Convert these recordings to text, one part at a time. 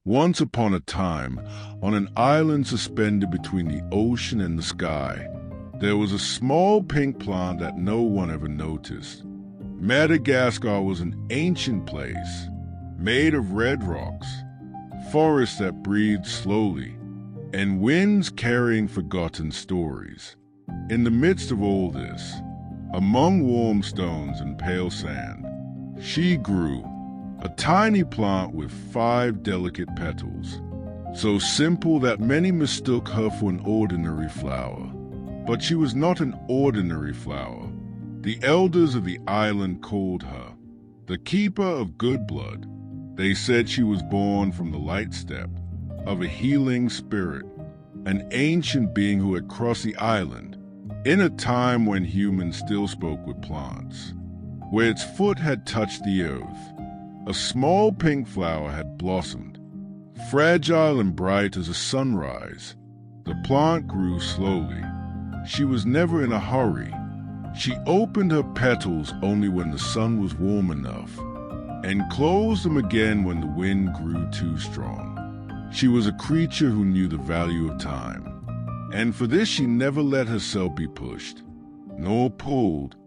Once upon a time, on an island suspended between the ocean and the sky, there was a small pink plant that no one ever noticed. Madagascar was an ancient place, made of red rocks, forests that breathed slowly, and winds carrying forgotten stories. In the midst of all this, among warm stones and pale sand, she grew, a tiny plant with 5 delicate petals, so simple that many mistook her for an ordinary flower. But she was not an ordinary flower. The elders of the island called her the keeper of good blood. They said she was born from the light step of a healing spirit, an ancient being who had crossed the island in a time when humans still spoke with plants. Where its foot had touched the earth, a small pink flower had blossomed, fragile and bright as a sunrise. The plant grew slowly. She was never in a hurry. She opened her petals only when the sun was warm enough, and closed them again when the wind grew too strong. She was a creature who knew the value of time, and for this she never let herself be pushed, nor pulled,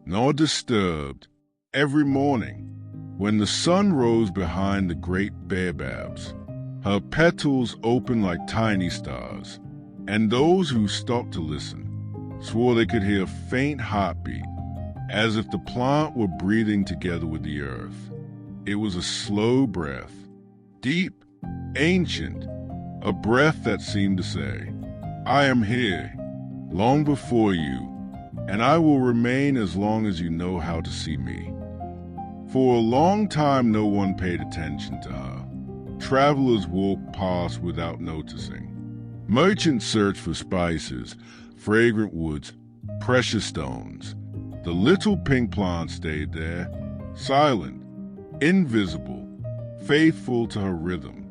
nor disturbed. Every morning, when the sun rose behind the great baobabs, her petals opened like tiny stars, and those who stopped to listen swore they could hear a faint heartbeat, as if the plant were breathing together with the earth. It was a slow breath, deep, ancient, a breath that seemed to say, "I am here, long before you, and I will remain as long as you know how to see me." For a long time no one paid attention to her. Travelers walked past without noticing. Merchants searched for spices, fragrant woods, precious stones. The little pink plant stayed there, silent, invisible, faithful to her rhythm,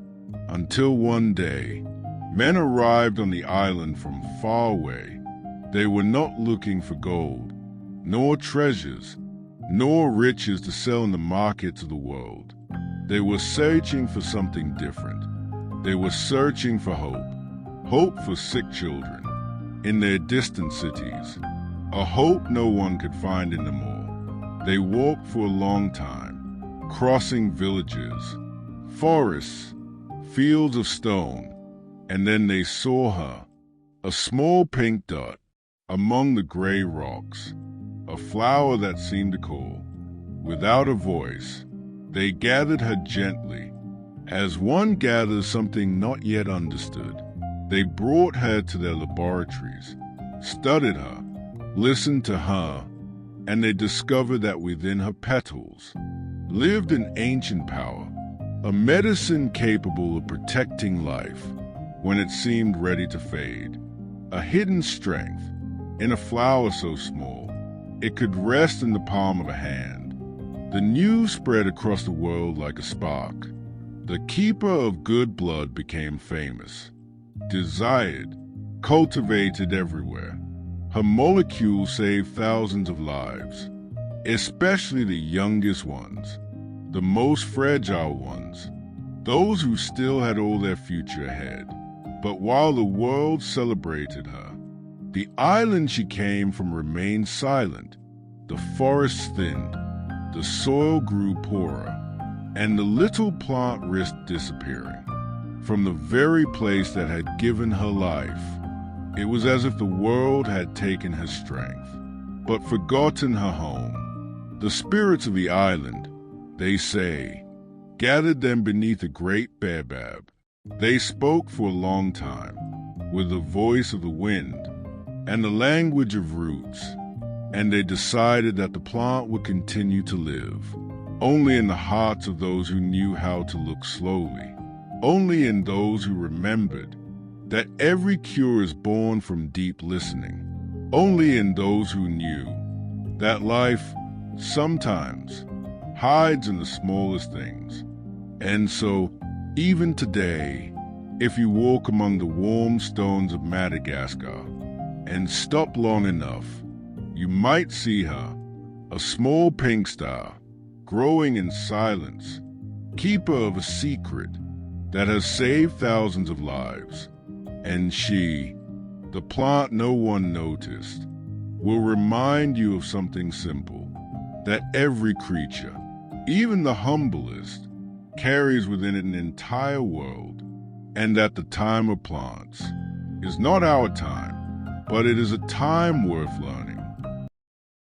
until one day, men arrived on the island from far away. They were not looking for gold, nor treasures, nor riches to sell in the markets of the world. They were searching for something different. They were searching for hope, hope for sick children in their distant cities, a hope no one could find anymore. They walked for a long time, crossing villages, forests, fields of stone, and then they saw her, a small pink dot among the gray rocks, a flower that seemed to call. Without a voice, they gathered her gently, as one gathers something not yet understood. They brought her to their laboratories, studied her, listened to her, and they discovered that within her petals lived an ancient power, a medicine capable of protecting life when it seemed ready to fade, a hidden strength in a flower so small it could rest in the palm of a hand. The news spread across the world like a spark. The keeper of good blood became famous, desired, cultivated everywhere. Her molecules saved thousands of lives, especially the youngest ones, the most fragile ones, those who still had all their future ahead. But while the world celebrated her, the island she came from remained silent. The forests thinned, the soil grew poorer, and the little plant risked disappearing from the very place that had given her life. It was as if the world had taken her strength, but forgotten her home. The spirits of the island, they say, gathered them beneath a great baobab. They spoke for a long time, with the voice of the wind and the language of roots, and they decided that the plant would continue to live, only in the hearts of those who knew how to look slowly, only in those who remembered that every cure is born from deep listening, only in those who knew that life sometimes hides in the smallest things. And so, even today, if you walk among the warm stones of Madagascar and stop long enough, you might see her, a small pink star, growing in silence, keeper of a secret, that has saved thousands of lives. And she, the plant no one noticed, will remind you of something simple, that every creature, even the humblest, carries within it an entire world, and that the time of plants is not our time, but it is a time worth learning.